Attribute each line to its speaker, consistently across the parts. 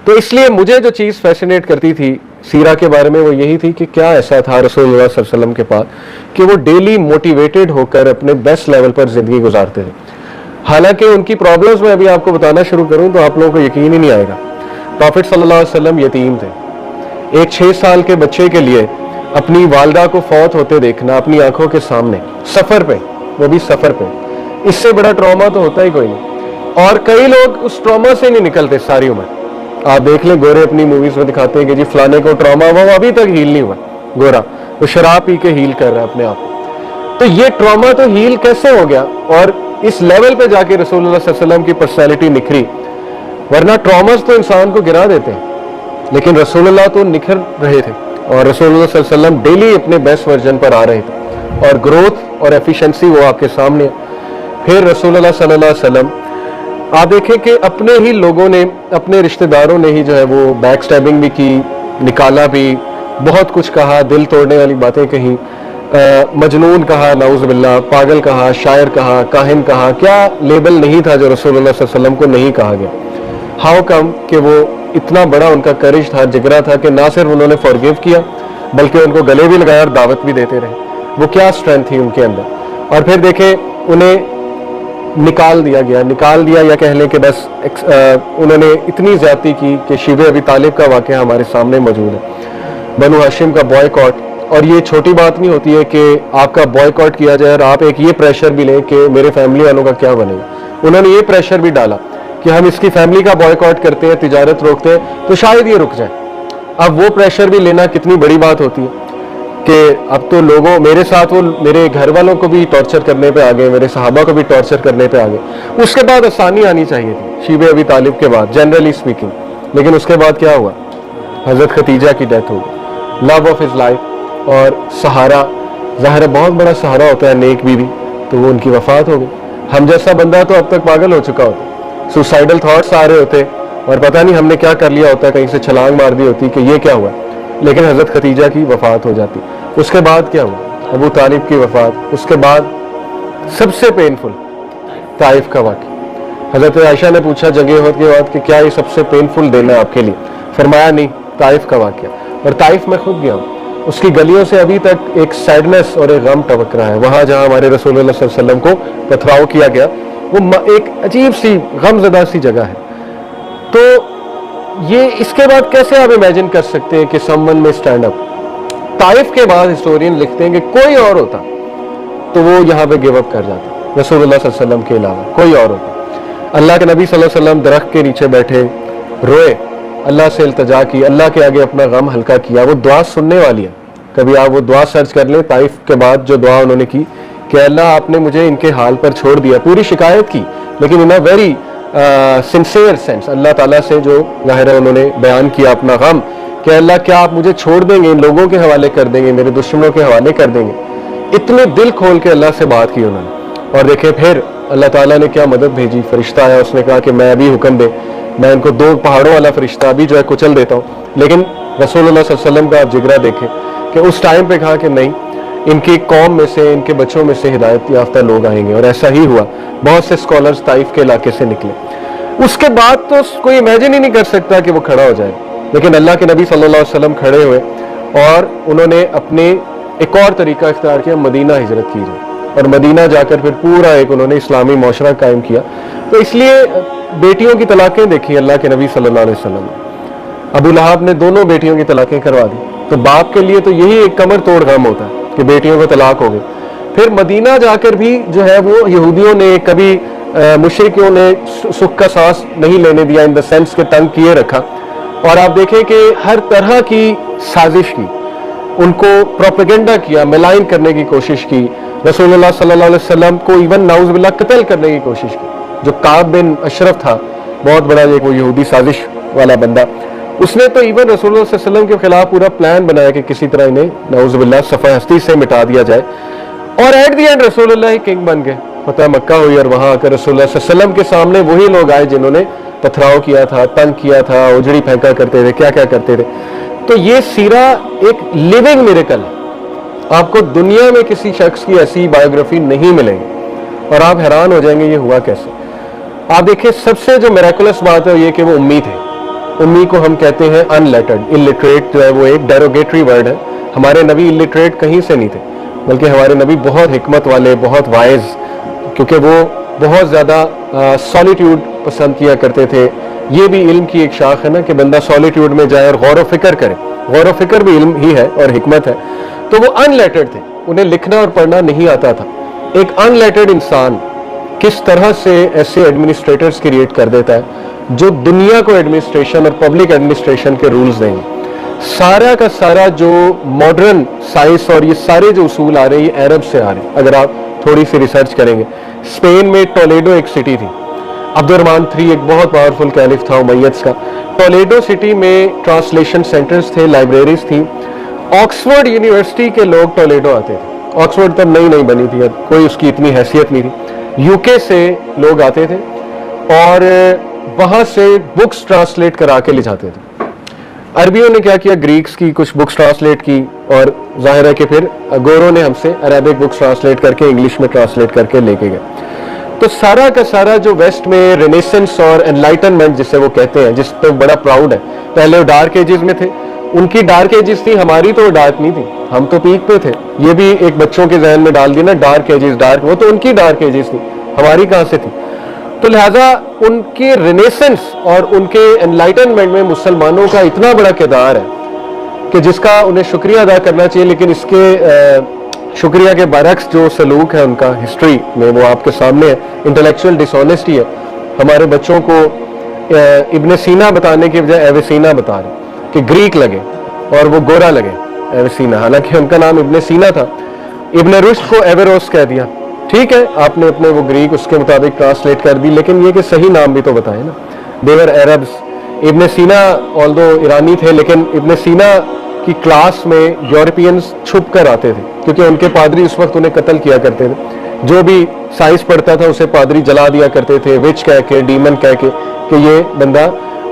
Speaker 1: تو اس لیے مجھے جو چیز فیسنیٹ کرتی تھی سیرہ کے بارے میں وہ یہی تھی کہ کیا ایسا تھا رسول اللہ صلی اللہ علیہ وسلم کے پاس کہ وہ ڈیلی موٹیویٹڈ ہو کر اپنے بیسٹ لیول پر زندگی گزارتے تھے. حالانکہ ان کی پرابلمز میں ابھی آپ کو بتانا شروع کروں تو آپ لوگوں کو یقین ہی نہیں آئے گا. پروفٹ صلی اللہ علیہ وسلم یتیم تھے. ایک 6 سال کے بچے کے لیے اپنی والدہ کو فوت ہوتے دیکھنا اپنی آنکھوں کے سامنے سفر پہ, وہ بھی سفر پہ, اس سے بڑا ٹراما تو ہوتا ہی کوئی نہیں. اور کئی لوگ اس ٹراما سے نہیں نکلتے ساری عمر. آپ دیکھ لیں گورے اپنی موویز میں دکھاتے ہیں کہ جی فلانے کو ٹراما ہوا, وہ ابھی تک ہیل نہیں ہوا. گورا وہ شراب پی کے ہیل کر رہا ہے اپنے آپ کو. تو یہ ٹراما تو ہیل کیسے ہو گیا اور اس لیول پہ جا کے رسول اللہ صلی اللہ علیہ وسلم کی پرسنالٹی نکھری. ورنہ ٹراماز تو انسان کو گرا دیتے ہیں لیکن رسول اللہ تو نکھر رہے تھے اور رسول اللہ صلی اللہ علیہ وسلم ڈیلی اپنے بیسٹ ورژن پر آ رہے تھے اور گروتھ اور ایفیشنسی وہ آپ کے سامنے ہے. پھر رسول اللہ صلی اللہ علیہ وسلم آپ دیکھیں کہ اپنے ہی لوگوں نے, اپنے رشتہ داروں نے ہی جو ہے وہ بیک سٹیبنگ بھی کی, نکالا بھی, بہت کچھ کہا, دل توڑنے والی باتیں کہیں, مجنون کہا, نعوذ باللہ, پاگل کہا, شاعر کہا, کاہن کہا. کیا لیبل نہیں تھا جو رسول اللہ صلی اللہ علیہ وسلم کو نہیں کہا گیا. ہاؤ کم کہ وہ اتنا بڑا ان کا کرج تھا, جگرا تھا کہ نہ صرف انہوں نے فارگیو کیا بلکہ ان کو گلے بھی لگایا اور دعوت بھی دیتے رہے. وہ کیا اسٹرینتھ تھی ان کے اندر. اور پھر دیکھیں انہیں نکال دیا یا کہہ لیں کہ بس انہوں نے اتنی زیادتی کی کہ شیب ابی طالب کا واقعہ ہمارے سامنے موجود ہے, بنو ہاشم کا بوائے-کاٹ. اور یہ چھوٹی بات نہیں ہوتی ہے کہ آپ کا بوائے-کاٹ کیا جائے اور آپ ایک یہ پریشر بھی لیں کہ میرے فیملی والوں کا کیا بنے گا. انہوں نے یہ پریشر بھی ڈالا کہ ہم اس کی فیملی کا بوائے-کاٹ کرتے ہیں, تجارت روکتے ہیں تو شاید یہ رک جائے. اب وہ پریشر بھی لینا کتنی بڑی بات ہوتی ہے کہ اب تو لوگوں میرے ساتھ وہ میرے گھر والوں کو بھی ٹارچر کرنے پہ آگے, میرے صحابہ کو بھی ٹارچر کرنے پہ آگے. اس کے بعد آسانی آنی چاہیے تھی شیب ابی طالب کے بعد جنرلی اسپیکنگ, لیکن اس کے بعد کیا ہوا, حضرت خدیجہ کی ڈیتھ ہو گئی, لو آف ہز لائف. اور سہارا, ظاہر بہت بڑا سہارا ہوتا ہے نیک بیوی, تو وہ ان کی وفات ہو گئی. ہم جیسا بندہ تو اب تک پاگل ہو چکا ہوتا, سوسائڈل تھاٹس آ رہے ہوتے اور پتہ نہیں ہم نے کیا کر لیا ہوتا, کہیں سے چھلانگ مار دی ہوتی کہ یہ کیا ہوا. لیکن حضرت خدیجہ کی وفات ہو جاتی. اس کے بعد کیا ہوا, ابو طالب کی وفات. اس کے بعد سب سے پینفل طائف کا واقعہ. حضرت عائشہ نے پوچھا جنگ احد کے بعد کہ کیا یہ سب سے پینفل دن ہے آپ کے لیے, فرمایا نہیں, طائف کا واقعہ. اور طائف میں خود گیا ہوں, اس کی گلیوں سے ابھی تک ایک سیڈنس اور ایک غم ٹپک رہا ہے. وہاں جہاں ہمارے رسول اللہ صلی اللہ علیہ وسلم کو پتھراؤ کیا گیا وہ ایک عجیب سی غم زدہ سی جگہ ہے. تو یہ اس کے بعد کیسے آپ امیجن کر سکتے ہیں کہ سم ون میں اسٹینڈ اپ. طائف کے بعد ہسٹورین لکھتے ہیں کہ کوئی اور ہوتا تو وہ یہاں پہ گیو اپ کر جاتا, رسول اللہ صلی اللہ علیہ وسلم کے علاوہ کوئی اور ہوتا. اللہ کے نبی صلی اللہ علیہ وسلم درخت کے نیچے بیٹھے روئے, اللہ سے التجا کی, اللہ کے آگے اپنا غم ہلکا کیا. وہ دعا سننے والی ہے, کبھی آپ وہ دعا سرچ کر لیں. طائف کے بعد جو دعا انہوں نے کی کہ اللہ آپ نے مجھے ان کے حال پر چھوڑ دیا, پوری شکایت کی لیکن ان اے ویری سنسیئر سینس اللہ تعالیٰ سے جو ظاہر ہے انہوں نے بیان کیا اپنا غم کہ اللہ کیا آپ مجھے چھوڑ دیں گے, ان لوگوں کے حوالے کر دیں گے, میرے دشمنوں کے حوالے کر دیں گے. اتنے دل کھول کے اللہ سے بات کی انہوں نے. اور دیکھیں پھر اللہ تعالیٰ نے کیا مدد بھیجی, فرشتہ آیا, اس نے کہا کہ میں ابھی حکم دے, میں ان کو 2 پہاڑوں والا فرشتہ ابھی جو ہے کچل دیتا ہوں. لیکن رسول اللہ صلی اللہ علیہ وسلم کا آپ جگرا دیکھیں کہ اس ٹائم پہ کہا کہ نہیں, ان کی قوم میں سے, ان کے بچوں میں سے ہدایت یافتہ لوگ آئیں گے. اور ایسا ہی ہوا, بہت سے اسکالرز طائف کے علاقے سے نکلے. اس کے بعد تو کوئی امیجن ہی نہیں کر سکتا کہ وہ کھڑا ہو جائے, لیکن اللہ کے نبی صلی اللہ علیہ وسلم کھڑے ہوئے اور انہوں نے اپنے ایک اور طریقہ اختیار کیا, مدینہ ہجرت کی جائے. اور مدینہ جا کر پھر پورا ایک انہوں نے اسلامی معاشرہ قائم کیا. تو اس لیے بیٹیوں کی طلاقیں دیکھی اللہ کے نبی صلی اللہ علیہ وسلم نے. ابو لہب نے دونوں بیٹیوں کی طلاقیں کروا دی. تو باپ کے لیے تو یہی ایک کمر توڑ غم ہوتا ہے کہ بیٹیوں کو طلاق ہو گئی. پھر مدینہ جا کر بھی جو ہے وہ یہودیوں نے کبھی مشرکوں نے سکھ کا سانس نہیں لینے دیا, ان دا سینس کے تنگ کیے رکھا. اور آپ دیکھیں کہ ہر طرح کی سازش کی, ان کو پروپیگنڈا کیا, ملائن کرنے کی کوشش کی. رسول اللہ صلی اللہ علیہ وسلم کو ایون نعوذ باللہ قتل کرنے کی کوشش کی. جو کعب بن اشرف تھا, بہت بڑا ایک وہ یہودی سازش والا بندہ, اس نے تو ایون رسول اللہ صلی اللہ علیہ وسلم کے خلاف پورا پلان بنایا کہ کسی طرح انہیں نعوذ باللہ صفحہ ہستی سے مٹا دیا جائے. اور ایٹ دی اینڈ رسول اللہ ہی کنگ بن گئے. فتح مکہ ہوئی اور وہاں آ کر رسول اللہ صلی اللہ علیہ وسلم کے سامنے وہی لوگ آئے جنہوں نے پتھراؤ کیا تھا, تنگ کیا تھا, اجڑی پھینکا کرتے تھے, کیا کیا کرتے تھے. تو یہ سیرہ ایک لیونگ میریکل ہے. آپ کو دنیا میں کسی شخص کی ایسی بایوگرافی نہیں ملے گی اور آپ حیران ہو جائیں گے یہ ہوا کیسے. آپ دیکھیں سب سے جو میریکولس بات ہے یہ کہ وہ امی تھے. امی کو ہم کہتے ہیں ان لیٹرڈ. الٹریٹ جو ہے وہ ایک ڈیروگیٹری ورڈ ہے. ہمارے نبی الٹریٹ کہیں سے نہیں تھے, بلکہ ہمارے نبی بہت حکمت والے, بہت وائز, کیونکہ وہ بہت زیادہ سالیٹیوڈ پسند کیا کرتے تھے. یہ بھی علم کی ایک شاخ ہے نا کہ بندہ سالیٹیوڈ میں جائے اور غور و فکر کرے. غور و فکر بھی علم ہی ہے اور حکمت ہے. تو وہ ان لیٹرڈ تھے, انہیں لکھنا اور پڑھنا نہیں آتا تھا. ایک ان لیٹرڈ انسان کس طرح سے ایسے ایڈمنسٹریٹرز کریٹ کر دیتا ہے جو دنیا کو ایڈمنسٹریشن اور پبلک ایڈمنسٹریشن کے رولز دیں گے. سارا کا سارا جو ماڈرن سائنس اور یہ سارے جو اصول آ رہے ہیں یہ عرب سے آ رہے ہیں. اگر آپ تھوڑی سی ریسرچ کریں گے, اسپین میں ٹولیڈو ایک سٹی تھی, عبد الرحمن III ایک بہت پاورفل کیلف تھا امیدز کا. ٹولیڈو سٹی میں ٹرانسلیشن سینٹرز تھے, لائبریریز تھیں. آکسفورڈ یونیورسٹی کے لوگ ٹولیڈو آتے تھے. آکسفورڈ تب نئی بنی تھی, کوئی اس کی اتنی حیثیت نہیں تھی. یو کے سے لوگ آتے تھے اور وہاں سے بکس ٹرانسلیٹ کرا کے لے جاتے تھے. عربیوں نے کیا کیا, گریکس کی کچھ بکس ٹرانسلیٹ کی, اور ظاہر ہے کہ پھر گوروں نے ہم سے عربک بکس ٹرانسلیٹ کر کے انگلش میں ٹرانسلیٹ کر کے لے کے گئے. تو سارا کا سارا جو ویسٹ میں رینیسنس اور انلائٹنمنٹ جسے وہ کہتے ہیں, جس پہ بڑا پراؤڈ ہے, پہلے وہ ڈارک ایجز میں تھے, ان کی ڈارک ایجز تھی, ہماری تو ڈارک نہیں تھی, ہم تو پیک پہ تھے. یہ بھی ایک بچوں کے ذہن میں ڈال دی نا, ڈارک ایجز, ڈارک, وہ تو ان کی ڈارک ایجز تھی, ہماری کہاں سے تھی. تو لہٰذا ان کے رینیسنس اور ان کے انلائٹنمنٹ میں مسلمانوں کا اتنا بڑا کردار ہے کہ جس کا انہیں شکریہ ادا کرنا چاہیے. لیکن اس کے شکریہ کے برعکس جو سلوک ہے ان کا ہسٹری میں وہ آپ کے سامنے ہے. انٹلیکچوئل ڈس آنیسٹی ہے. ہمارے بچوں کو ابن سینا بتانے کی بجائے ایویسینا بتا رہے کہ گریک لگے اور وہ گورا لگے, ایویسینا, حالانکہ ان کا نام ابن سینا تھا. ابن رشد کو ایویروس کہہ دیا. ٹھیک ہے, آپ نے اپنے وہ گریک اس کے مطابق ٹرانسلیٹ کر دی, لیکن یہ کہ صحیح نام بھی تو بتائیں نا. دیور عربس. ابن سینا آلدو ایرانی تھے, لیکن ابن سینا کی کلاس میں یورپینز چھپ کر آتے تھے, کیونکہ ان کے پادری اس وقت انہیں قتل کیا کرتے تھے. جو بھی سائنس پڑھتا تھا اسے پادری جلا دیا کرتے تھے, وچ کہہ کے, ڈیمن کہہ کے, کہ یہ بندہ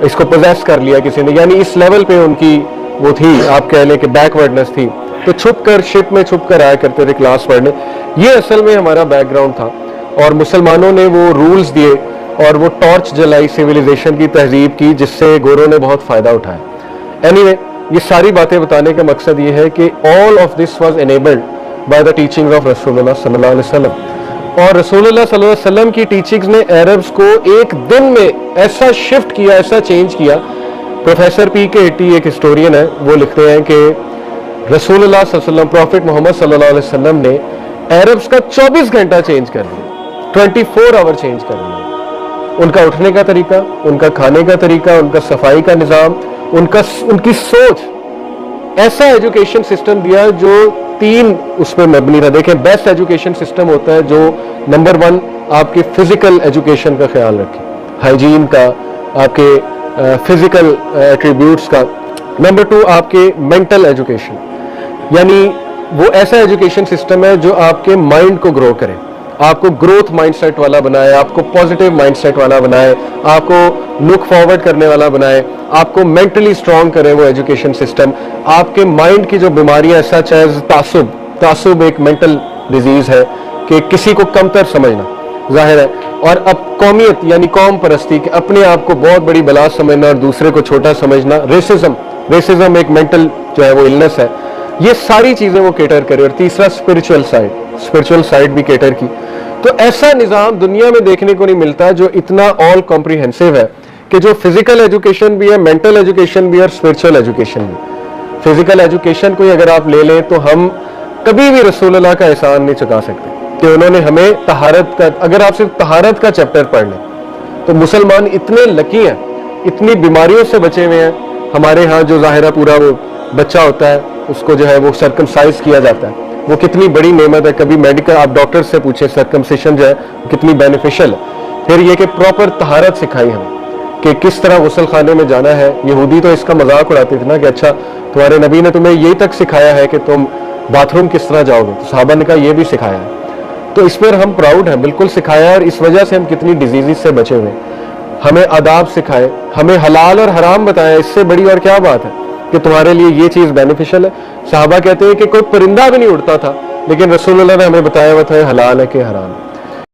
Speaker 1: اس کو پوزیس کر لیا کسی نے. یعنی اس لیول پہ ان کی وہ تھی, آپ کہہ لیں کہ بیک ورڈنس تھی. تو چھپ کر, شپ میں چھپ کر آیا کرتے تھے کلاس پڑھنے. یہ اصل میں ہمارا بیک گراؤنڈ تھا, اور مسلمانوں نے وہ رولز دیے اور وہ ٹارچ جلائی سیویلائزیشن کی, تہذیب کی, جس سے گوروں نے بہت فائدہ اٹھایا. اینی یہ ساری باتیں بتانے کا مقصد یہ ہے کہ all of this was enabled by the teachings of رسول اللہ صلی اللہ علیہ وسلم. اور رسول اللہ صلی اللہ علیہ وسلم کی ٹیچنگز نے عربز کو ایک دن میں ایسا شفٹ کیا, ایسا چینج کیا. پروفیسر پی کے ایٹی ایک ہسٹورین ہے, وہ لکھتے ہیں کہ رسول اللہ صلی اللہ علیہ وسلم, پروفٹ محمد صلی اللہ علیہ وسلم نے عربز کا 24 گھنٹہ چینج کر دیا, 24 آور چینج کر دیا. ان کا اٹھنے کا طریقہ, ان کا کھانے کا طریقہ, ان کا صفائی کا نظام, ان کی سوچ. ایسا ایجوکیشن سسٹم دیا جو 3 اس پہ مبنی تھا. دیکھیں, بیسٹ ایجوکیشن سسٹم ہوتا ہے جو نمبر 1 آپ کے فزیکل ایجوکیشن کا خیال رکھے, ہائیجین کا, آپ کے فزیکل ایٹریبیوٹس کا. نمبر 2 آپ کے مینٹل ایجوکیشن, یعنی وہ ایسا ایجوکیشن سسٹم ہے جو آپ کے مائنڈ کو گرو کرے, آپ کو گروتھ مائنڈ سیٹ والا بنائے, آپ کو پازیٹیو مائنڈ سیٹ والا بنائے, آپ کو لک فارورڈ کرنے والا بنائے, آپ کو مینٹلی اسٹرانگ کرے وہ ایجوکیشن سسٹم. آپ کے مائنڈ کی جو بیماریاں, سچ ایز تعصب ایک مینٹل ڈیزیز ہے کہ کسی کو کمتر سمجھنا, ظاہر ہے. اور اب قومیت یعنی قوم پرستی, کہ اپنے آپ کو بہت بڑی بلا سمجھنا اور دوسرے کو چھوٹا سمجھنا. ریسزم ایک مینٹل جو ہے وہ النس ہے. یہ ساری چیزیں وہ کیٹر کرے. اور تیسرا اسپرچول سائڈ بھی کیٹر کی. تو ایسا نظام دنیا میں دیکھنے کو نہیں ملتا جو اتنا آل کمپریہنسو ہے, کہ جو فزیکل ایجوکیشن بھی ہے, مینٹل ایجوکیشن بھی ہے, اور اسپرچول ایجوکیشن بھی. فزیکل ایجوکیشن کو اگر آپ لے لیں تو ہم کبھی بھی رسول اللہ کا احسان نہیں چکا سکتے کہ انہوں نے ہمیں طہارت کا, اگر آپ صرف طہارت کا چیپٹر پڑھ لیں تو مسلمان اتنے لکی ہیں, اتنی بیماریوں سے بچے ہوئے ہیں. ہمارے ہاں جو ظاہرہ پورا وہ بچہ ہوتا ہے اس کو جو ہے وہ سرکمسائز کیا جاتا ہے, وہ کتنی بڑی نعمت ہے. کبھی میڈیکل آپ ڈاکٹر سے پوچھیں سرکمسیشن جو ہے کتنی بینیفیشل ہے. پھر یہ کہ پراپر طہارت سکھائی ہمیں کہ کس طرح غسل خانے میں جانا ہے. یہودی تو اس کا مذاق اڑاتے تھے نا کہ اچھا تمہارے نبی نے تمہیں یہی تک سکھایا ہے کہ تم باتھ روم کس طرح جاؤ گے. تو صحابہ نے کہا یہ بھی سکھایا ہے. تو اس پر ہم پراؤڈ ہیں, بالکل سکھایا ہے. اور اس وجہ سے ہم کتنی ڈیزیز سے بچے ہوئے. ہمیں آداب سکھائے, ہمیں حلال اور حرام بتایا. اس سے بڑی اور کیا بات ہے کہ تمہارے لیے یہ چیز بینیفیشل ہے. صحابہ کہتے ہیں کہ کوئی پرندہ بھی نہیں اڑتا تھا, لیکن رسول اللہ نے ہمیں بتایا ہوا تھا حلال ہے کہ حرام ہے.